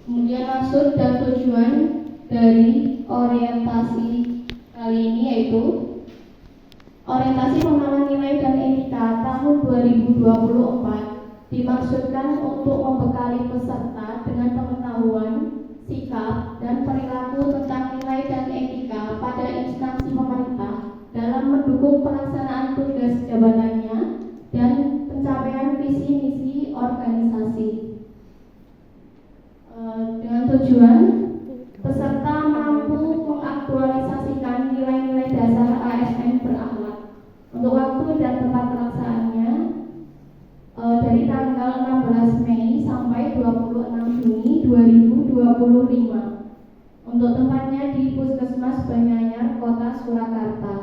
Kemudian maksud dan tujuan dari orientasi kali ini yaitu orientasi pengembangan nilai dan etika tahun 2024 dimaksudkan untuk membekali peserta dengan pengetahuan, sikap, dan perilaku tentang nilai dan etika pada instansi pemerintah dalam mendukung pelaksanaan tugas jabatannya dan pencapaian visi misi organisasi. Dengan tujuan peserta mampu mengaktualisasikan nilai-nilai dasar ASN berakhlak. Untuk waktu dan tempat pelaksanaannya dari tanggal 16 Mei sampai 26 Juni 2025. Untuk tempatnya di Puskesmas Banyuanyar, Kota Surakarta.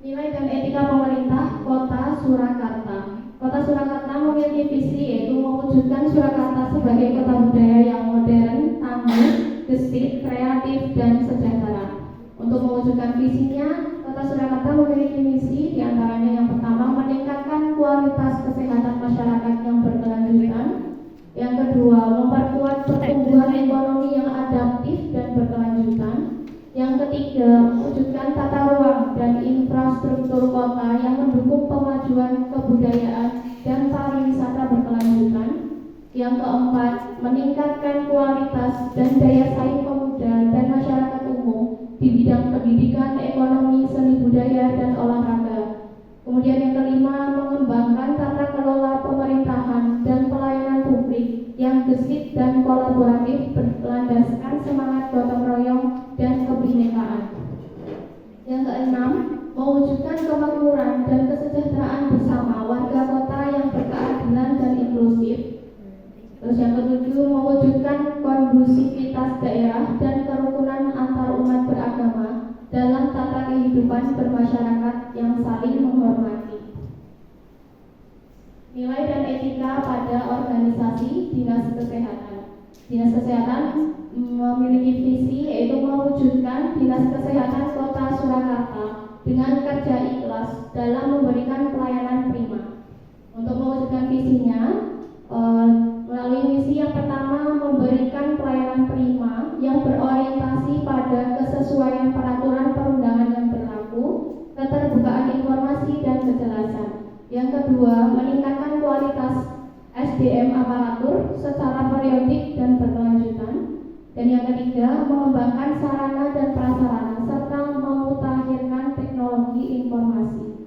Nilai dan etika pemerintah Kota Surakarta. Kota Surakarta memiliki visi yaitu mewujudkan Surakarta sebagai kota budaya yang modern, tangguh, gesit, kreatif, dan sejahtera. Untuk mewujudkan visinya, Kota Surakarta memiliki misi diantaranya yang pertama meningkatkan kualitas kesehatan masyarakat yang berkelanjutan. Yang kedua, memperkuat pertumbuhan ekonomi yang adaptif dan berkelanjutan. Yang ketiga, mewujudkan tata ruang dan infrastruktur kota yang mendukung pemajuan kebudayaan dan pariwisata berkelanjutan. Yang keempat, meningkatkan kualitas dan daya saing pemuda dan masyarakat umum di bidang pendidikan, ekonomi, seni budaya, dan olahraga. Kemudian yang kelima, mengembangkan tata kelola pemerintahan dan pelayanan publik yang gesit dan kolaboratif berlandaskan semangat gotong royong dan kebinekaan. Yang keenam, mewujudkan kemakmuran dan kesejahteraan bersama warga kota yang berkeadilan dan inklusif. Terus yang ketujuh, mewujudkan kondusivitas daerah dan kerukunan antar umat beragama dalam tata kehidupan bermasyarakat yang saling menghormati. Nilai dan etika pada organisasi Dinas Kesehatan. Dinas Kesehatan memiliki visi yaitu mewujudkan Dinas Kesehatan Kota Surakarta dengan kerja ikhlas dalam memberikan pelayanan prima. Untuk mewujudkan visinya, melalui misi yang pertama memberikan pelayanan prima yang berorientasi pada kesesuaian peraturan perundangan yang berlaku, keterbukaan informasi dan kejelasan. Yang kedua, meningkatkan kualitas SDM aparatur secara periodik dan berkelanjutan. Dan yang ketiga, mengembangkan sarana dan prasarana serta memutakhirkan teknologi informasi.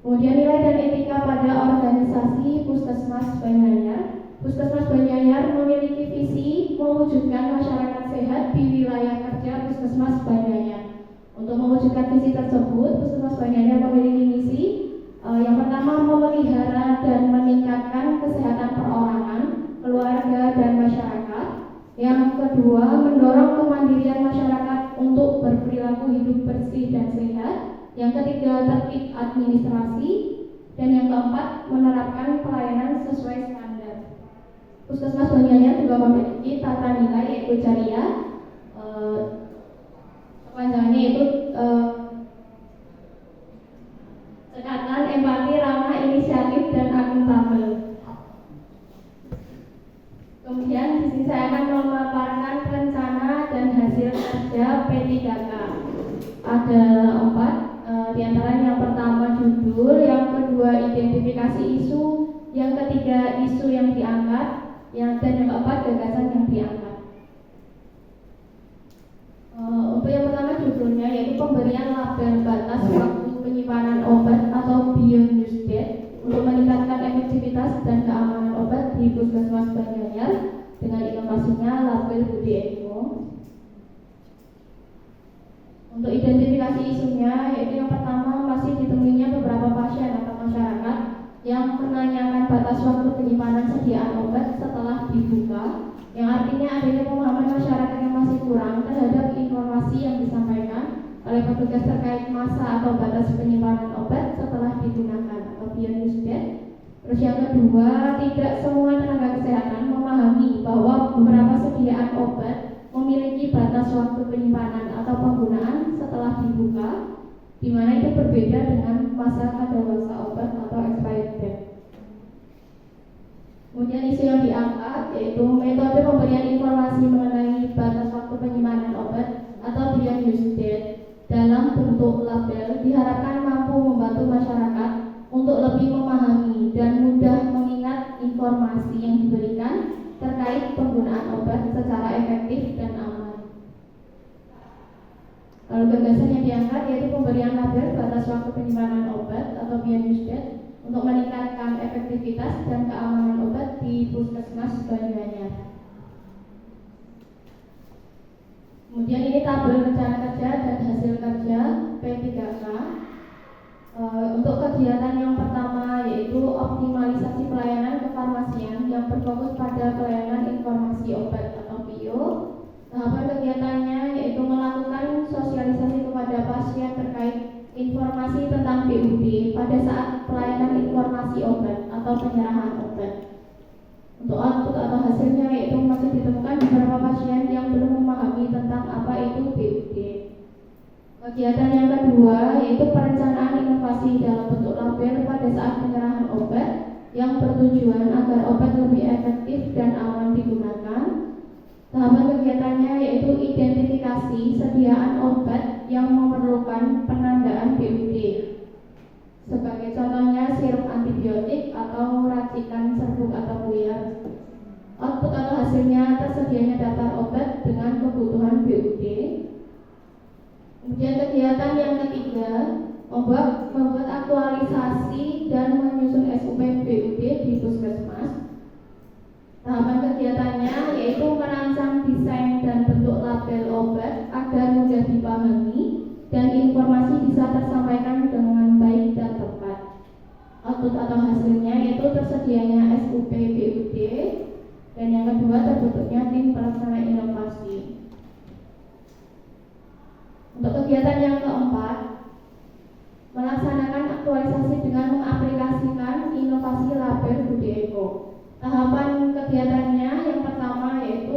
Kemudian nilai dan etika pada organisasi Puskesmas Banyuanyar. Puskesmas Banyuanyar memiliki visi mewujudkan masyarakat sehat di wilayah kerja Puskesmas Banyuanyar. Untuk mewujudkan visi tersebut, Puskesmas Banyuanyar memiliki misi yang pertama memelihara dan meningkatkan kesehatan perorangan, keluarga, dan masyarakat. Yang kedua, mendorong kemandirian masyarakat untuk berperilaku hidup bersih dan sehat. Yang ketiga, tertib administrasi. Dan yang keempat, menerapkan pelayanan sesuai standar. Puskesmas Banyuanyar juga memiliki tata nilai yaitu Jariah. Kepanjangannya yaitu cekatan, empati, ramah, inisiatif, dan akuntabel. Kemudian di sini saya akan memaparkan rencana dan hasil kerja P3K. Ada 4, di antaranya yang pertama judul, yang kedua identifikasi isu, yang ketiga isu yang diangkat, dan yang keempat gagasan yang diangkat. Untuk yang pertama judulnya yaitu pemberian label batas waktu penyimpanan obat atau Beyond Use Date untuk meningkatkan efektivitas dan keamanan obat di Puskesmas Banyuanyar dengan inovasinya label Budi Eko. Untuk identifikasi isunya yaitu yang pertama masih ditemuinya beberapa pasien atau masyarakat yang menanyakan batas waktu penyimpanan sediaan obat setelah dibuka, yang artinya adanya pemahaman masyarakat yang masih kurang terhadap informasi yang disampaikan oleh petugas terkait masa atau batas penyimpanan obat setelah digunakan atau beyond use date. Terus yang kedua, tidak semua tenaga kesehatan memahami bahwa beberapa sediaan obat memiliki batas waktu penyimpanan atau penggunaan setelah dibuka, di mana itu berbeda dengan masa kadaluarsa obat atau expired date. Kemudian isu yang diangkat yaitu metode pemberian informasi mengenai batas waktu penyimpanan obat atau beyond use date dalam bentuk label diharapkan mampu membantu masyarakat untuk lebih memahami dan mudah mengingat informasi yang diberikan terkait penggunaan obat secara efektif dan aman. Lalu gagasan yang diangkat yaitu pemberian label batas waktu penyimpanan obat atau beyond use date untuk meningkatkan efektivitas dan keamanan obat di Puskesmas Banyuanyar. Kemudian ini tabel rencana kerja dan hasil kerja P3K. Untuk kegiatan yang pertama yaitu optimalisasi pelayanan kefarmasian yang berfokus pada pelayanan informasi obat atau PIO. Tahapan kegiatannya yaitu melakukan sosialisasi kepada pasien terkait informasi tentang BUD pada saat pelayanan informasi obat atau penyerahan obat. Untuk output atau hasilnya yaitu masih ditemukan beberapa pasien yang belum memahami tentang apa itu BUD. Kegiatan yang kedua yaitu perencanaan inovasi dalam bentuk label pada saat penyerahan obat yang bertujuan agar obat lebih efektif dan aman digunakan. Tahapan kegiatannya yaitu identifikasi sediaan obat yang memerlukan penandaan BUD. Sebagai contohnya sirup antibiotik atau racikan serbuk atau buyar. Output atau hasilnya tersedianya daftar obat dengan kebutuhan BUD. Kemudian kegiatan yang ketiga membuat aktualisasi dan menyusun SOP BUD di Puskesmas. Tahapan kegiatannya yaitu merancang desain dan bentuk label obat agar mudah dipahami dan informasi bisa tersampaikan dengan baik dan tepat. Output atau hasilnya yaitu tersedianya SOP BUD dan yang kedua terbentuknya tim pelaksana inovasi. Untuk kegiatan yang keempat, melaksanakan aktualisasi dengan mengaplikasikan inovasi label Budi Eko. Tahapan kegiatannya yang pertama yaitu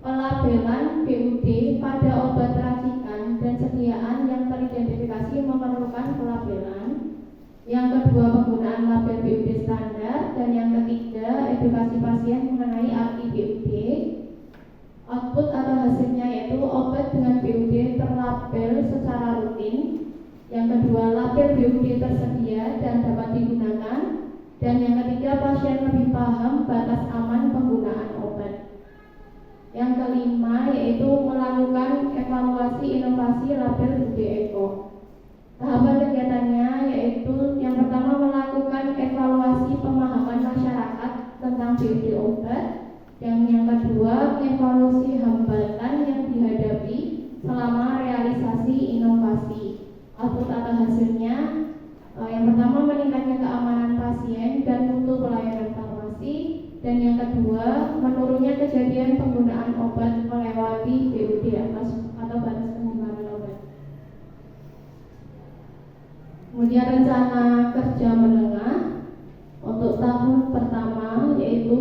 pelabelan BUD pada obat racikan dan sediaan yang teridentifikasi memerlukan pelabelan. Yang kedua penggunaan label BUD standar dan yang ketiga edukasi pasien mengenai arti BUD. Output atau hasilnya yaitu obat dengan BUD terlabel secara rutin. Yang kedua label BUD tersedia dan dapat digunakan. Dan yang ketiga, pasien lebih paham batas aman penggunaan obat. Yang kelima yaitu melakukan evaluasi inovasi label Budi Eko. Tahapan kegiatannya yaitu yang pertama melakukan evaluasi pemahaman masyarakat tentang BUD obat. Yang kedua, evaluasi hambatan yang dihadapi selama realisasi inovasi. Output atau hasilnya yang pertama meningkatnya keamanan pasien dan mutu pelayanan farmasi, dan yang kedua menurunnya kejadian penggunaan obat melewati BUD atau batas penyimpanan obat. Kemudian rencana kerja menengah untuk tahun pertama yaitu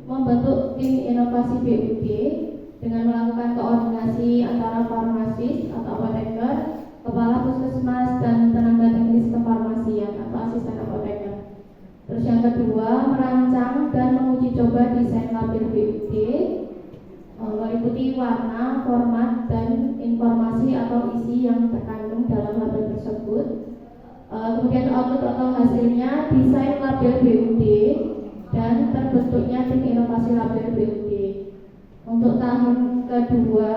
membentuk tim inovasi BUD dengan melakukan koordinasi antara farmasis atau apoteker, kepala puskesmas dan tenaga teknis kefarmasian atau asisten apoteker. Terus yang kedua merancang dan menguji coba desain label BUD meliputi warna, format dan informasi atau isi yang terkandung dalam label tersebut. Kemudian output atau hasilnya desain label BUD dan terbentuknya tim inovasi label BUD. Untuk tahun kedua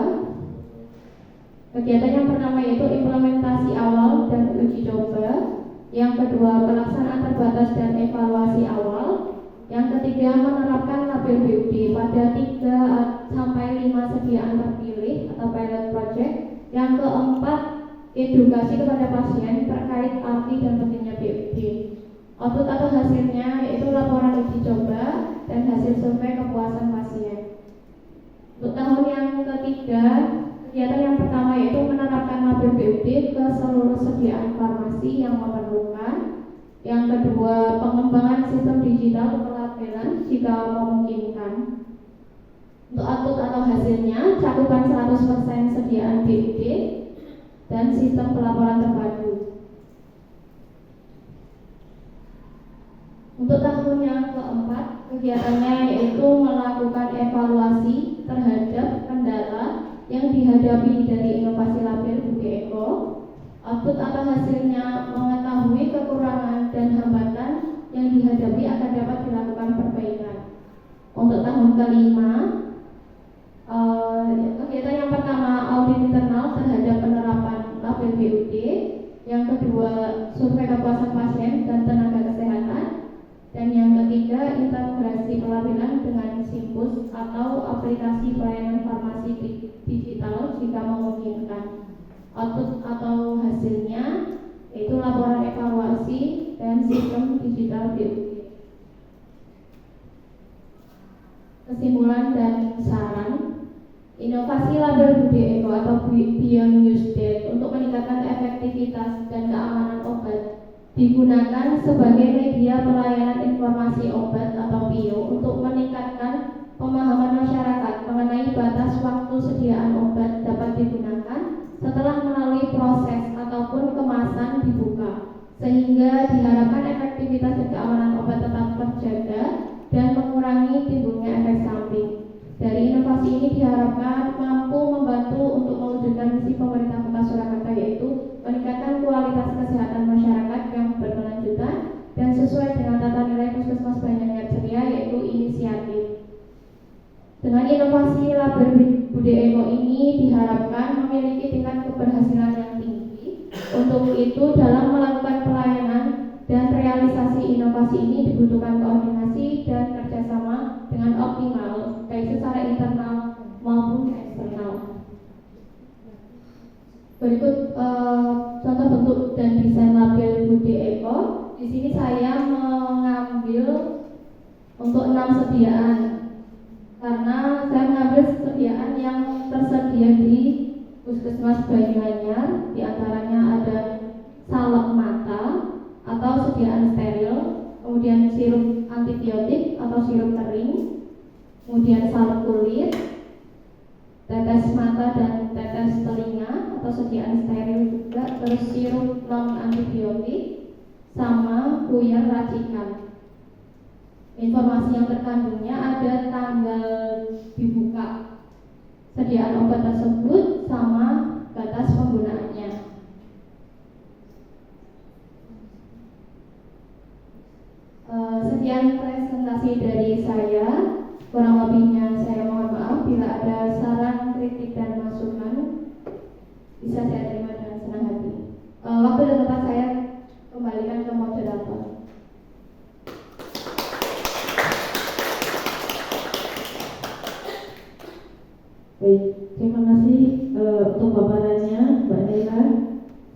kegiatan yang pertama yaitu implementasi awal dan uji coba. Yang kedua pelaksanaan terbatas dan evaluasi awal. Yang ketiga menerapkan label BUD pada 3 sampai 5 sediaan terpilih atau pilot project. Yang keempat edukasi kepada pasien terkait arti dan pentingnya BUD. Output atau hasilnya yaitu laporan uji coba dan hasil survei kepuasan pasien. Untuk tahun yang ketiga kegiatan yang pertama yaitu menerapkan label BUD ke seluruh sediaan farmasi yang memerlukan. Yang kedua, pengembangan sistem digital pelabelan jika memungkinkan. Untuk output atau hasilnya, cakupan 100% sediaan BUD dan sistem pelaporan terpadu. Untuk tahun yang keempat, kegiatannya yaitu melakukan evaluasi terhadap kendala yang dihadapi dari inovasi label Budi Eko. Output atau hasilnya mengetahui kekurangan dan hambatan yang dihadapi agar dapat dilakukan perbaikan. Untuk tahun kelima, kegiatan yang pertama audit internal terhadap penerapan label BUD, yang kedua survei kepuasan pasien dan tenaga kesehatan, dan yang ketiga integrasi pelabelan dengan Simpus atau aplikasi pelayanan farmasi digital jika memungkinkan. Output atau hasilnya yaitu laporan evaluasi dan sistem digital BUD. Kesimpulan dan saran. Inovasi label Budi Eko atau Beyond Use Date untuk meningkatkan efektivitas dan keamanan obat digunakan sebagai media pelayanan informasi obat atau PIO untuk meningkatkan pemahaman masyarakat mengenai batas waktu sediaan obat dapat digunakan setelah melalui proses ataupun kemasan dibuka, sehingga diharapkan efektivitas dan keamanan obat tetap terjaga dan mengurangi timbulnya efek samping. Dari inovasi ini diharapkan mampu membantu untuk mewujudkan misi pemerintah Kota Surakarta, yaitu meningkatkan kualitas kesehatan masyarakat yang berkelanjutan dan sesuai dengan tata nilai Puskesmas Banjarnegara Ceria, yaitu inisiatif. Dengan inovasi label Budi Eko ini diharapkan memiliki tingkat keberhasilan yang tinggi. Untuk itu dalam melakukan pelayanan dan realisasi inovasi ini dibutuhkan koordinasi dan kerjasama dengan optimal, baik secara internal maupun eksternal. Berikut contoh bentuk dan desain label Budi Eko. Di sini saya mengambil untuk 6 sediaan, karena saya mengambil sediaan yang tersedia di Puskesmas Banyuanyar. Di antaranya ada salep mata atau sediaan steril, kemudian sirup antibiotik atau sirup kering, kemudian salep kulit, tetes mata dan tetes telinga atau sediaan steril juga, terus sirup non antibiotik sama puyer racikan. Informasi yang terkandungnya ada tanggal dibuka sediaan obat tersebut sama batas penggunaannya. Sekian presentasi dari saya. Kurang lebihnya saya mohon maaf. Bila ada saran, kritik, dan masukan bisa saya terima dengan senang hati. Waktu dan tempat saya kembalikan ke moderator. Baik, terima kasih untuk paparannya Mbak Nela.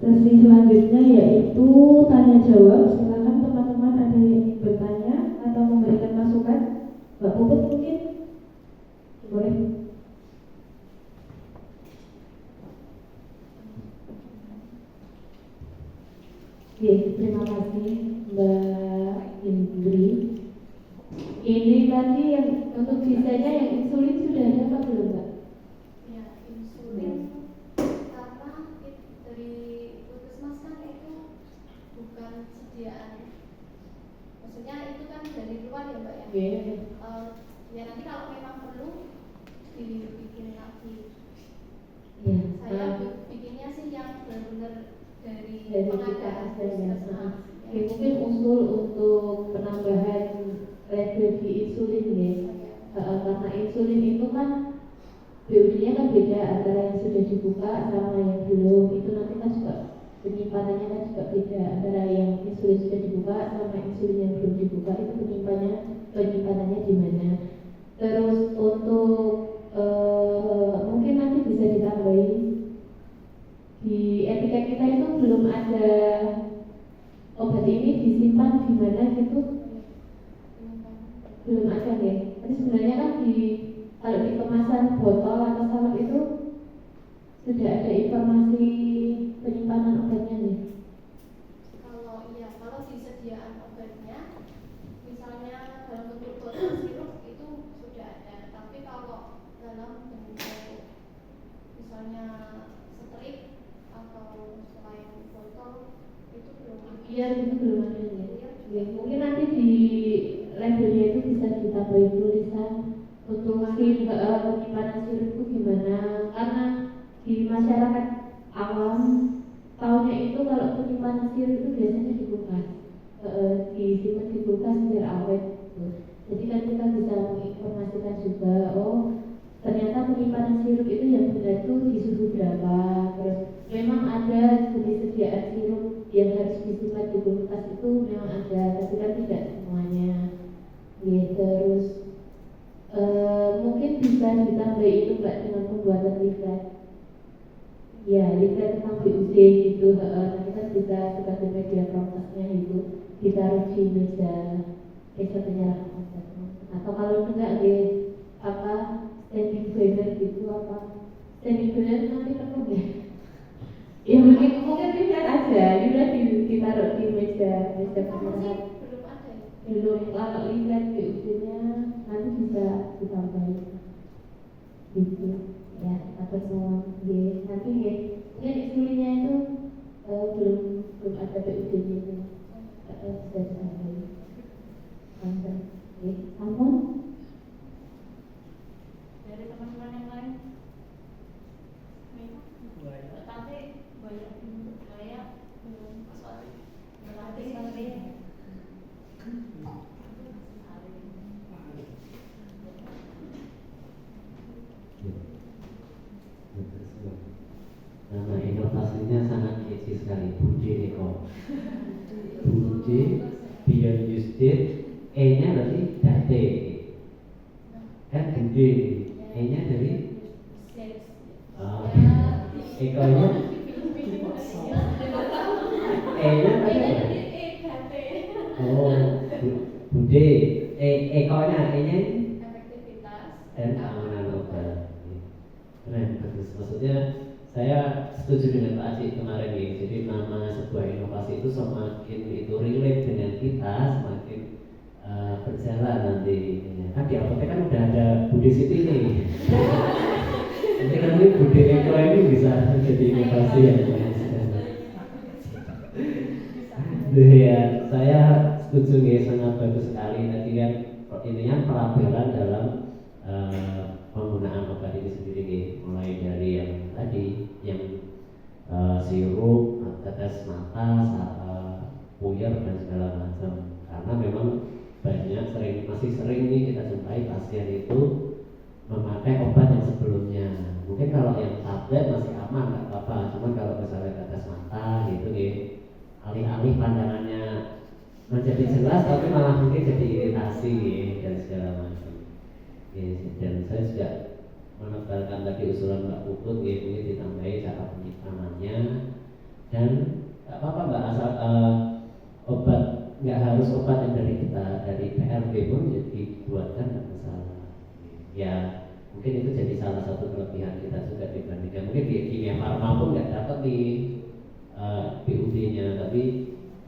Sesi selanjutnya yaitu tanya jawab. Silakan teman-teman ada yang ingin bertanya atau memberikan masukan. Mbak Puput mungkin boleh. Oke, terima kasih Mbak Indri. Ini tadi yang untuk desainnya yang insulin sudah ada apa belum Mbak? Ya, insulin karena dari Puskesmas kan itu bukan sediaan, maksudnya itu kan dari luar ya Mbak ya. Ya nanti kalau memang perlu dibikin lagi. Ya, saya bikinnya sih yang benar-benar dari pengadaan saja. Oke, mungkin usul untuk penambahan label di insulin ya. Karena insulin itu kan BUD-nya kan beda antara yang sudah dibuka sama yang belum. Itu nanti kan juga penyimpanannya kan juga beda antara yang insulin sudah dibuka sama insulin yang belum dibuka. Itu penyimpanannya di mana. Terus untuk mungkin nanti bisa ditambahin di etika kita itu belum ada obat ini disimpan di mana gitu, belum ada ya. Tapi sebenarnya kan kalau di kemasan botol atau salep itu sudah ada informasi penyimpanan obatnya nih. Kalau disediaan obatnya, misalnya dalam bentuk botol sirup itu sudah ada. Tapi kalau dalam bentuk misalnya strip atau selain botol itu belum ada. Iya, itu belum ada ya. Mungkin nanti di labelnya itu bisa ditambahin tulisan untuk penyimpanan sirup itu gimana, karena di masyarakat awam tahunya itu kalau penyimpanan sirup itu biasanya di kulkas, disimpan di kulkas biar awet gitu. Jadi kan kita bisa menginformasikan juga, oh ternyata penyimpanan sirup itu yang benar itu di suhu berapa. Terus memang ada jenis sediaan sirup yang harus disimpan di kulkas itu memang ada, tapi kan tidak semuanya. Ya, terus mungkin bisa ditambah itu Mbak dengan pembuatan leaflet. Ya, leaflet tentang BUD gitu. Nanti kan bisa sebagai media prosesnya itu ditaruh di meja penyerahan obat. Atau kalau enggak standing banner gitu standing banner nanti penuh ya. Ya mungkin leaflet aja, leaflet ditaruh di meja penyerahan. Belum, kalau leaflet BUD-nya nanti bisa ditambahin gitu ya, atau semua nanti mungkin insulinnya itu belum ada BUD-nya itu bisa ditambahin. Ampun Dari teman-teman yang lain, tapi banyak saya belum berlatih. Nama inovasinya sangat kece sekali, Bude Eko. Bude, beyond used, E-nya berarti date, kan Bude, E-nya dari Eko-nya, E-nya apa? Oh, Bude, Eko-nya, E-nya Efektivitas dan keamanan obat. Keren, bagus. Maksudnya saya setuju dengan Pak Acik kemarin nih. Jadi nama sebuah inovasi itu semakin itu relate dengan kita, semakin berjalan nanti. Kan di apotek kan udah ada Bude City nih. Nanti nanti Bude Eko ini bisa jadi inovasi yang bagus. Ya, saya setuju nih, sangat bagus sekali. Tadi kan intinya pelabelan dalam penggunaan obat ini sendiri nih, mulai dari yang tadi yang sirup, tetes mata, puyer dan segala macam. Karena memang masih sering nih kita jumpai pasien itu memakai obat yang sebelumnya. Mungkin kalau yang tablet masih aman, nggak apa-apa. Cuma kalau misalnya tetes mata gitu nih, alih-alih pandangannya menjadi jelas tapi malah mungkin jadi iritasi dan segala macam. Dan saya juga menebalkan tadi usulan Mbak Puput, ini ditambahi cara penyimpanannya. Dan nggak apa-apa Mbak, asal obat nggak harus obat yang dari kita, dari PRB pun dibuatkan nggak masalah. Ya mungkin itu jadi salah satu kelebihan kita juga dibandingkan mungkin di Kimia Farma pun nggak dapat nih BUD-nya, tapi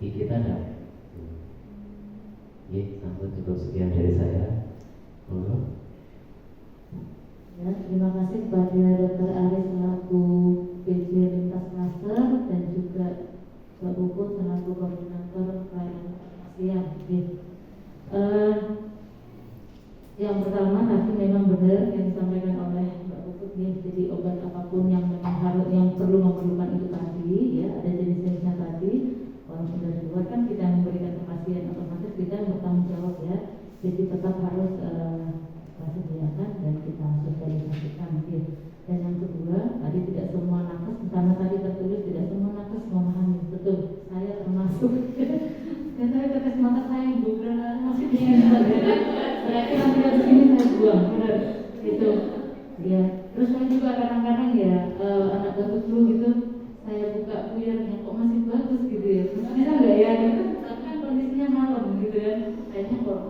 di kita dapat. Sampai cukup sekian dari saya. Ya, terima kasih kepada Dr. Aris selaku PJ Lintas Master dan juga Mbak Puput selaku koordinator pelayanan pasien. Yang pertama tadi memang benar yang disampaikan oleh Mbak Puput ya, jadi obat apapun yang memang harus yang memerlukan itu tadi ya, ada jenis-jenisnya tadi. Kalau sudah dibuat kan kita memberikan ke pasien, otomatis kita bertanggung jawab ya, jadi tetap harus sediakan dan kita sosialisasikan gitu. Dan yang kedua, tadi tidak semua nakes, di sana tadi tertulis tidak semua nakes memahami, betul, saya termasuk. Dan saya tetes mata saya yang benar maksudnya berarti nanti dari sini saya buang, benar gitu. Ya, terus saya juga kadang-kadang ya anak gabut flu gitu, saya buka puyernya kok masih bagus gitu ya, bisa nggak ya? Gitu. Tapi kan kondisinya malam gitu ya, kayaknya kok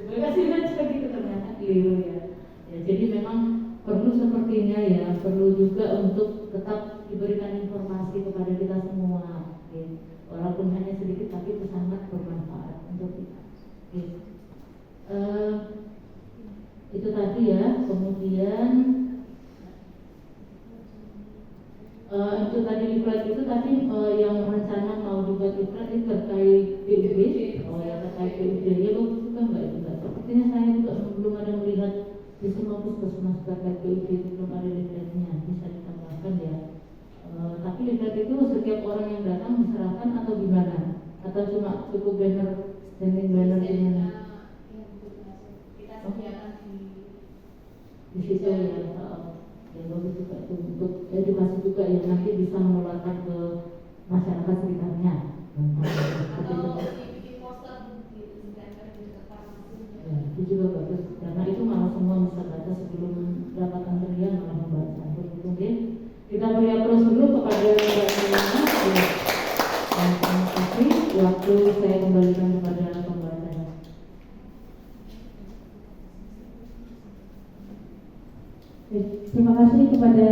coba kasih baca gitu, ternyata keliru ya. Ya, jadi memang perlu sepertinya ya, perlu juga untuk tetap diberikan informasi kepada kita semua. Ya. Walaupun hanya sedikit tapi itu sangat bermanfaat untuk kita. Ya. Itu tadi ya, kemudian itu tadi leaflet itu tadi yang rencana mau dibuat leaflet itu terkait BUD. Oh ya, terkait BUD ya, bagus juga Mbak juga. Sepertinya saya juga semua puskesmas terkait PUD itu belum ada leafletnya, bisa ditambahkan ya. Tapi leaflet itu setiap orang yang datang diserahkan atau gimana? Atau cuma cukup banner, standing banner gimana? Kita sediakan Di situ ya, yang bagus juga itu untuk edukasi juga yang nanti bisa menularkan ke masyarakat sekitarnya. atau bikin poster di tempel di dekat farmasi. Ya, itu juga bagus karena itu malah semua bisa baca sebelum dapat antrian malah membaca. Mungkin kita beri aplaus dulu kepada Mbak Selena. Ya. Dan terima kasih. Waktu saya kembalikan kepada pembaca. Terima kasih kepada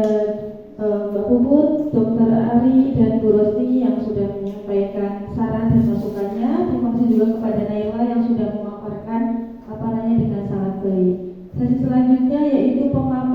Mbak Puput, Dr. Ari, dan Bu Rosti yang sudah menyampaikan saran dan masukannya. Terima kasih juga kepada Naila yang sudah memaparkan paparannya dengan sangat baik. Sesi selanjutnya yaitu pemaparan